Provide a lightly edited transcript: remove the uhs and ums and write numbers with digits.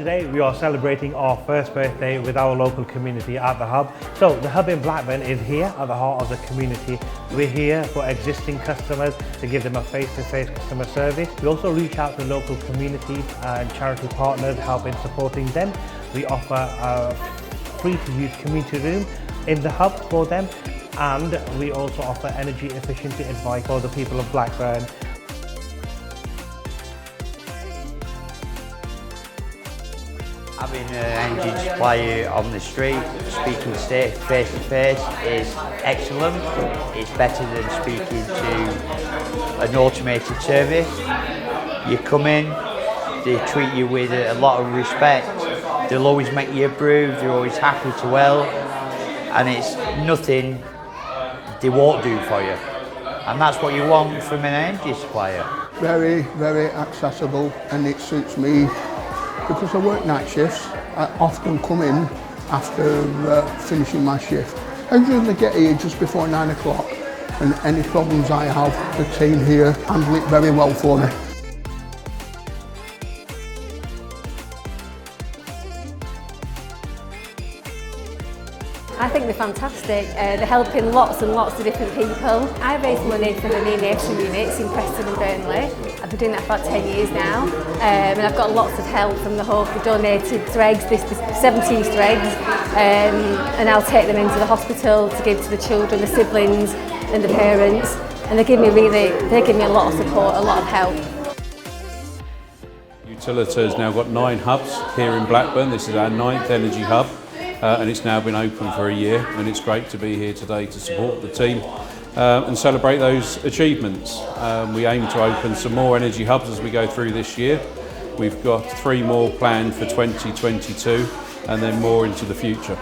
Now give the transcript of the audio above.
today we are celebrating our first birthday with our local community at the Hub. So the Hub in Blackburn is here at the heart of the community. We're here for existing customers to give them a face-to-face customer service. We also reach out to local communities and charity partners, helping supporting them. We offer a free-to-use community room in the Hub for them, and we also offer energy efficiency advice for the people of Blackburn. Having an engine supplier on the street, speaking face to face is excellent. It's better than speaking to an automated service. You come in, they treat you with a lot of respect. They'll always make you a brew, they're always happy to help, and it's nothing they won't do for you. And that's what you want from an energy supplier. Very, very accessible, and it suits me. Because I work night shifts, I often come in after finishing my shift. I usually get here just before 9 o'clock, and any problems I have, the team here handle it very well for me. I think they're fantastic. They're helping lots and lots of different people. I raise money for the neonatal units in Preston and Burnley. I've been doing that for about 10 years now, and I've got lots of help from the Hub. They donated threads, this 17 threads, and I'll take them into the hospital to give to the children, the siblings and the parents, and they give me a lot of support, a lot of help. Utilita has now got 9 hubs here in Blackburn. This is our 9th energy hub. And it's now been open for a year, and it's great to be here today to support the team and celebrate those achievements. We aim to open some more energy hubs as we go through this year. We've got 3 more planned for 2022 and then more into the future.